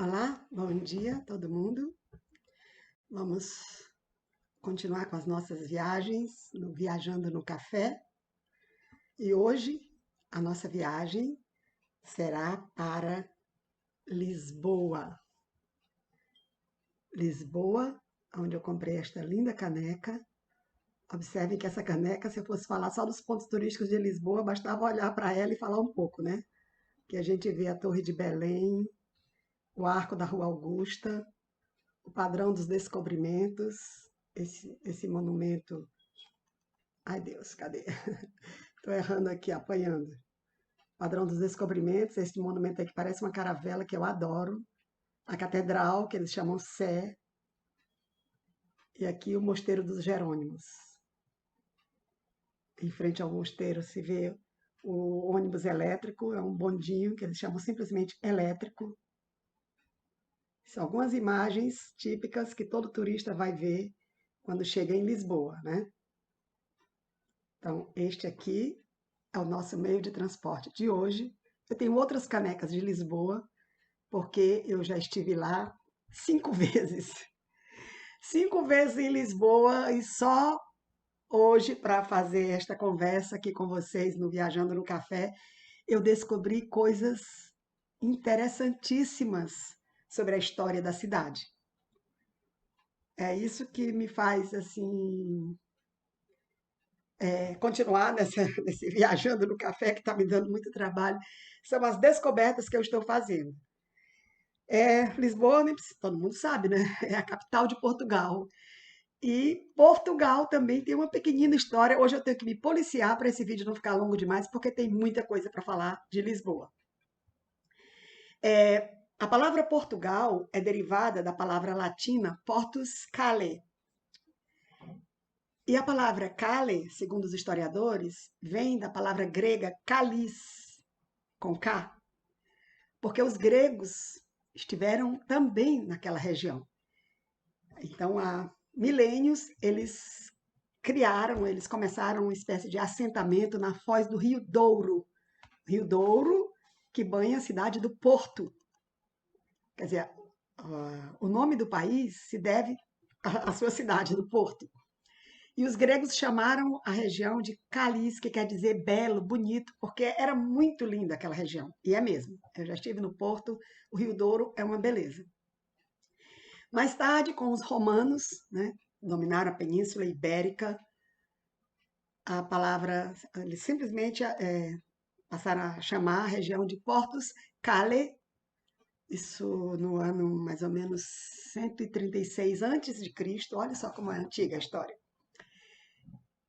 Olá, bom dia todo mundo. Vamos continuar com as nossas viagens, no Viajando no Café. E hoje a nossa viagem será para Lisboa. Lisboa, onde eu comprei esta linda caneca. Observem que essa caneca, se eu fosse falar só dos pontos turísticos de Lisboa, bastava olhar para ela e falar um pouco, né? Que a gente vê a Torre de Belém, o Arco da Rua Augusta, o Padrão dos Descobrimentos, esse monumento. Ai, Deus, cadê? Estou errando aqui, apanhando. Padrão dos Descobrimentos, esse monumento aí que parece uma caravela, que eu adoro. A Catedral, que eles chamam Sé. E aqui o Mosteiro dos Jerônimos. Em frente ao mosteiro se vê o ônibus elétrico, é um bondinho que eles chamam simplesmente elétrico. São algumas imagens típicas que todo turista vai ver quando chega em Lisboa, né? Então, este aqui é o nosso meio de transporte de hoje. Eu tenho outras canecas de Lisboa, porque eu já estive lá 5 vezes. 5 vezes em Lisboa e só hoje, para fazer esta conversa aqui com vocês no Viajando no Café, eu descobri coisas interessantíssimas sobre a história da cidade. É isso que me faz assim continuar nesse Viajando no Café, que está me dando muito trabalho. São as descobertas que eu estou fazendo. Lisboa, todo mundo sabe, né? É a capital de Portugal. E Portugal também tem uma pequenina história. Hoje eu tenho que me policiar para esse vídeo não ficar longo demais, porque tem muita coisa para falar de Lisboa. A palavra Portugal é derivada da palavra latina portus cale. E a palavra cale, segundo os historiadores, vem da palavra grega calis, com K, porque os gregos estiveram também naquela região. Então, há milênios, eles começaram uma espécie de assentamento na foz do Rio Douro. Rio Douro, que banha a cidade do Porto. Quer dizer, o nome do país se deve à sua cidade, do Porto. E os gregos chamaram a região de Calis, que quer dizer belo, bonito, porque era muito linda aquela região. E é mesmo. Eu já estive no Porto, o Rio Douro é uma beleza. Mais tarde, com os romanos, né, dominaram a Península Ibérica, a palavra, eles simplesmente passaram a chamar a região de Portus Cale, isso no ano mais ou menos 136 antes de Cristo. Olha só como é antiga a história.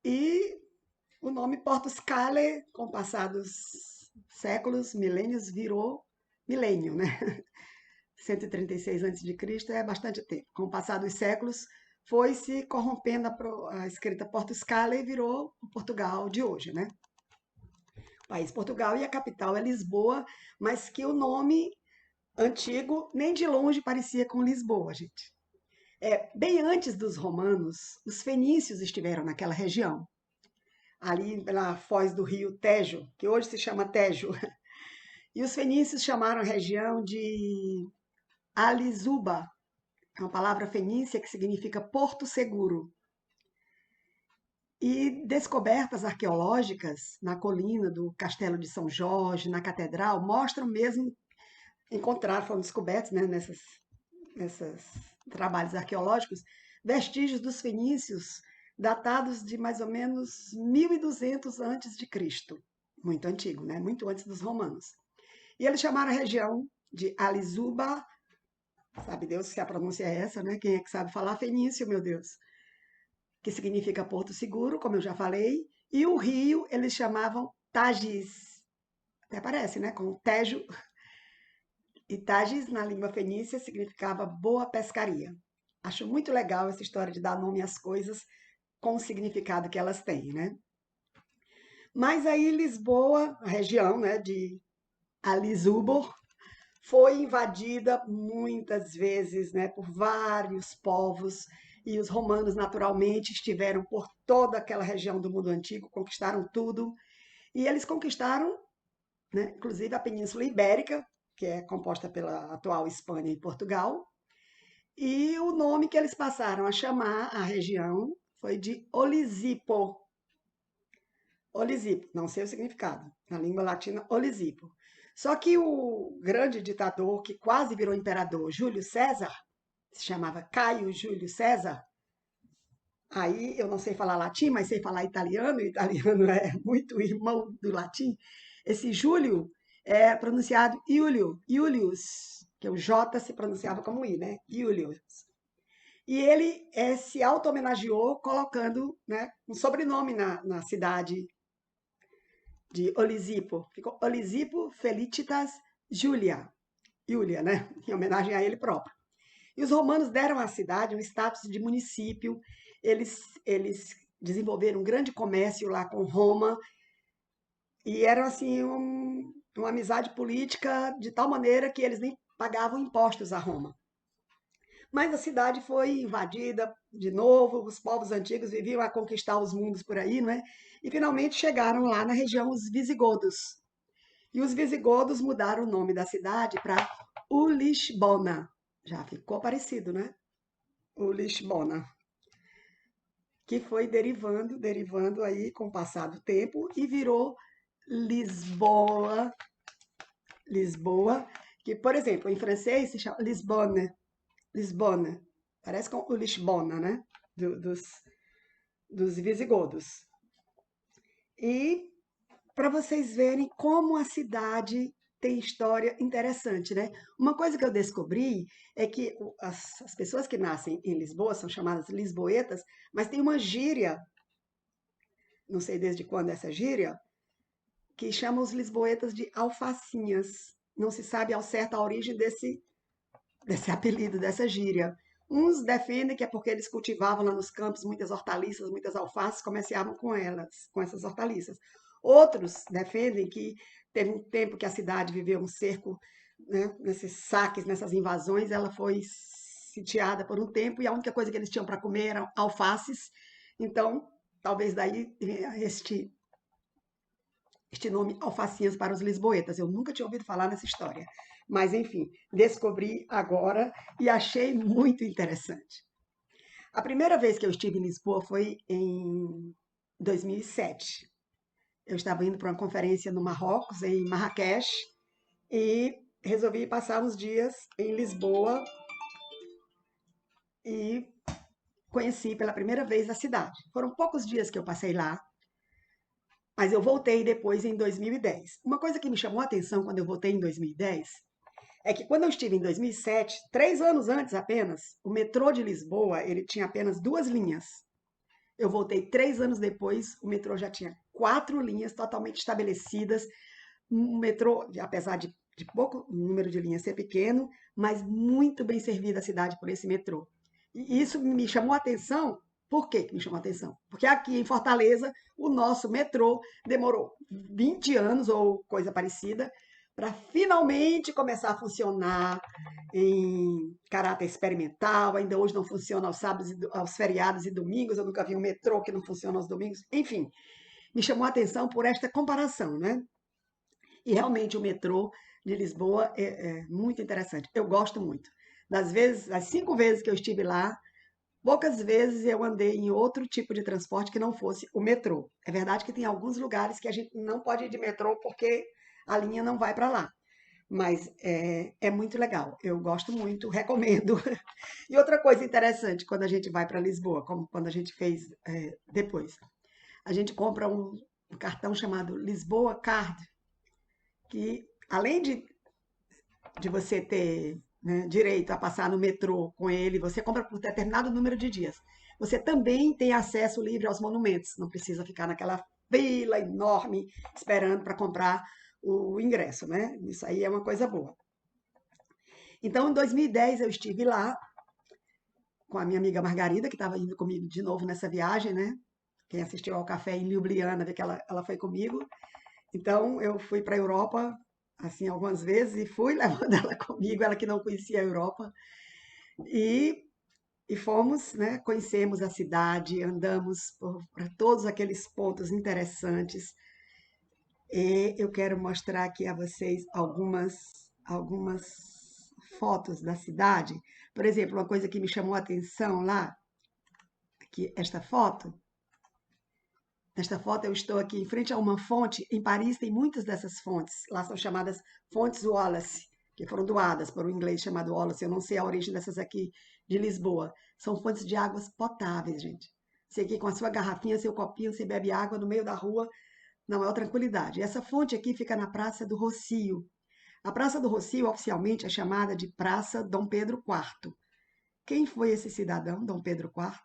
E o nome Portus Cale, com o passar dos séculos, milênios, virou milênio, né? 136 antes de Cristo é bastante tempo. Com o passar dos séculos, foi se corrompendo a escrita Portus Cale e virou o Portugal de hoje, né? O país Portugal, e a capital é Lisboa, mas que o nome antigo nem de longe parecia com Lisboa, gente. Bem antes dos romanos, os fenícios estiveram naquela região, ali pela foz do rio Tejo, que hoje se chama Tejo. E os fenícios chamaram a região de Alizuba, é uma palavra fenícia que significa Porto Seguro. E descobertas arqueológicas na colina do Castelo de São Jorge, na Catedral, mostram mesmo, foram descobertos, né, nesses trabalhos arqueológicos, vestígios dos fenícios datados de mais ou menos 1200 antes de Cristo. Muito antigo, né? Muito antes dos romanos. E eles chamaram a região de Alizuba, sabe Deus se a pronúncia é essa, né? Quem é que sabe falar fenício, meu Deus? Que significa Porto Seguro, como eu já falei, e o rio eles chamavam Tages. Até parece, né? Com Tejo. E Tages, na língua fenícia, significava boa pescaria. Acho muito legal essa história de dar nome às coisas com o significado que elas têm, né? Mas aí Lisboa, a região, né, de Alisúbor, foi invadida muitas vezes, né, por vários povos, e os romanos naturalmente estiveram por toda aquela região do mundo antigo, conquistaram tudo, e eles conquistaram, né, inclusive a Península Ibérica, que é composta pela atual Espanha e Portugal. E o nome que eles passaram a chamar a região foi de Olisipo. Olisipo, não sei o significado, na língua latina, Olisipo. Só que o grande ditador, que quase virou imperador, Júlio César, se chamava Caio Júlio César. Aí eu não sei falar latim, mas sei falar italiano, e italiano é muito irmão do latim. Esse Júlio é pronunciado Iulio, Iulius, que o J se pronunciava como I, né? Iulius. E ele se auto-homenageou colocando, né, um sobrenome na cidade de Olisipo. Ficou Olisipo Felicitas Julia, Iulia, né? Em homenagem a ele próprio. E os romanos deram à cidade um status de município, eles desenvolveram um grande comércio lá com Roma, e era assim uma amizade política de tal maneira que eles nem pagavam impostos a Roma. Mas a cidade foi invadida de novo, os povos antigos viviam a conquistar os mundos por aí, não é? E finalmente chegaram lá na região os visigodos. E os visigodos mudaram o nome da cidade para Ulisbona. Já ficou parecido, né? Ulisbona, que foi derivando aí com o passar do tempo e virou Lisboa, Lisboa, que, por exemplo, em francês se chama Lisbonne, Lisbonne, parece com o Lisbona, né? Dos visigodos. E para vocês verem como a cidade tem história interessante, né? Uma coisa que eu descobri é que as pessoas que nascem em Lisboa são chamadas lisboetas, mas tem uma gíria, não sei desde quando essa gíria, que chama os lisboetas de alfacinhas. Não se sabe ao certo a origem desse apelido, dessa gíria. Uns defendem que é porque eles cultivavam lá nos campos muitas hortaliças, muitas alfaces, comerciavam com elas, com essas hortaliças. Outros defendem que teve um tempo que a cidade viveu um cerco, né, nesses saques, nessas invasões, ela foi sitiada por um tempo e a única coisa que eles tinham para comer eram alfaces. Então, talvez daí este nome alfacinhas para os lisboetas. Eu nunca tinha ouvido falar nessa história. Mas, enfim, descobri agora e achei muito interessante. A primeira vez que eu estive em Lisboa foi em 2007. Eu estava indo para uma conferência no Marrocos, em Marrakech, e resolvi passar uns dias em Lisboa e conheci pela primeira vez a cidade. Foram poucos dias que eu passei lá, mas eu voltei depois em 2010. Uma coisa que me chamou a atenção quando eu voltei em 2010 é que quando eu estive em 2007, 3 anos antes apenas, o metrô de Lisboa ele tinha apenas 2 linhas. Eu voltei 3 anos depois, o metrô já tinha 4 linhas totalmente estabelecidas. Um metrô, apesar de pouco número de linhas ser pequeno, mas muito bem servida a cidade por esse metrô. E isso me chamou a atenção. Por que me chamou a atenção? Porque aqui em Fortaleza, o nosso metrô demorou 20 anos ou coisa parecida para finalmente começar a funcionar em caráter experimental. Ainda hoje não funciona aos sábados, aos feriados e domingos. Eu nunca vi um metrô que não funciona aos domingos. Enfim, me chamou a atenção por esta comparação, né? E realmente o metrô de Lisboa é muito interessante. Eu gosto muito. Das 5 vezes que eu estive lá, poucas vezes eu andei em outro tipo de transporte que não fosse o metrô. É verdade que tem alguns lugares que a gente não pode ir de metrô porque a linha não vai para lá. Mas é muito legal. Eu gosto muito, recomendo. E outra coisa interessante quando a gente vai para Lisboa, como quando a gente fez depois, a gente compra um cartão chamado Lisboa Card, que além de você ter, né, direito a passar no metrô com ele, você compra por determinado número de dias. Você também tem acesso livre aos monumentos, não precisa ficar naquela fila enorme esperando para comprar o ingresso, né? Isso aí é uma coisa boa. Então, em 2010, eu estive lá com a minha amiga Margarida, que estava indo comigo de novo nessa viagem, né? Quem assistiu ao café em Ljubljana, vê que ela foi comigo. Então, eu fui para a Europa, assim, algumas vezes, e fui levando ela comigo, ela que não conhecia a Europa. E, e fomos, né, conhecemos a cidade, andamos para todos aqueles pontos interessantes. E eu quero mostrar aqui a vocês algumas fotos da cidade. Por exemplo, uma coisa que me chamou a atenção lá, que esta foto. Nesta foto eu estou aqui em frente a uma fonte. Em Paris tem muitas dessas fontes. Lá são chamadas fontes Wallace, que foram doadas por um inglês chamado Wallace. Eu não sei a origem dessas aqui de Lisboa. São fontes de águas potáveis, gente. Você aqui com a sua garrafinha, seu copinho, você bebe água no meio da rua. Não, é uma tranquilidade. Essa fonte aqui fica na Praça do Rossio. A Praça do Rossio, oficialmente, é chamada de Praça Dom Pedro IV. Quem foi esse cidadão, Dom Pedro IV?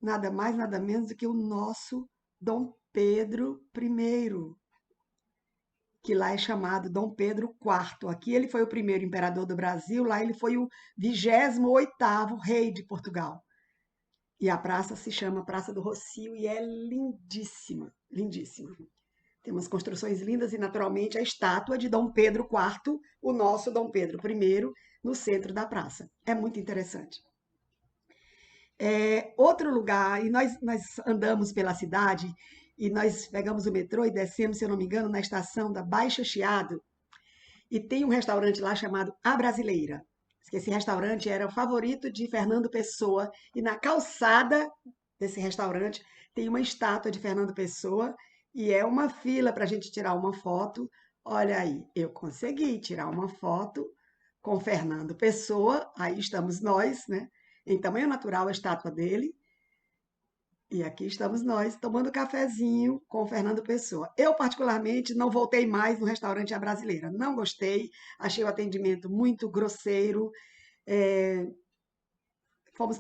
Nada mais, nada menos do que o nosso Dom Pedro I, que lá é chamado Dom Pedro IV. Aqui ele foi o primeiro imperador do Brasil, lá ele foi o 28º rei de Portugal. E a praça se chama Praça do Rossio e é lindíssima, lindíssima. Tem umas construções lindas e, naturalmente, a estátua de Dom Pedro IV, o nosso Dom Pedro I, no centro da praça. É muito interessante. Outro lugar, e nós andamos pela cidade e nós pegamos o metrô e descemos, se eu não me engano, na estação da Baixa Chiado, e tem um restaurante lá chamado A Brasileira. Esse restaurante era o favorito de Fernando Pessoa, e na calçada desse restaurante tem uma estátua de Fernando Pessoa, e é uma fila para a gente tirar uma foto. Olha aí, eu consegui tirar uma foto com Fernando Pessoa, aí estamos nós, né? Em tamanho natural a estátua dele, e aqui estamos nós tomando cafezinho com o Fernando Pessoa. Eu, particularmente, não voltei mais no restaurante A Brasileira. Não gostei, achei o atendimento muito grosseiro. É, fomos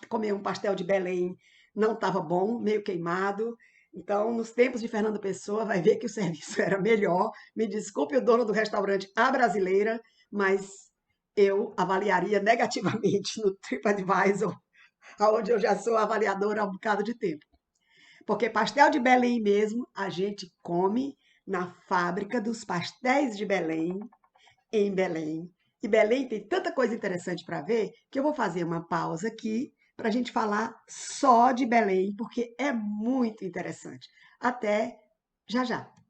comer um pastel de Belém, não estava bom, meio queimado. Então, nos tempos de Fernando Pessoa, vai ver que o serviço era melhor. Me desculpe o dono do restaurante A Brasileira, mas eu avaliaria negativamente no TripAdvisor, onde eu já sou avaliadora há um bocado de tempo. Porque pastel de Belém mesmo, a gente come na fábrica dos pastéis de Belém, em Belém. E Belém tem tanta coisa interessante para ver que eu vou fazer uma pausa aqui para a gente falar só de Belém, porque é muito interessante. Até já já.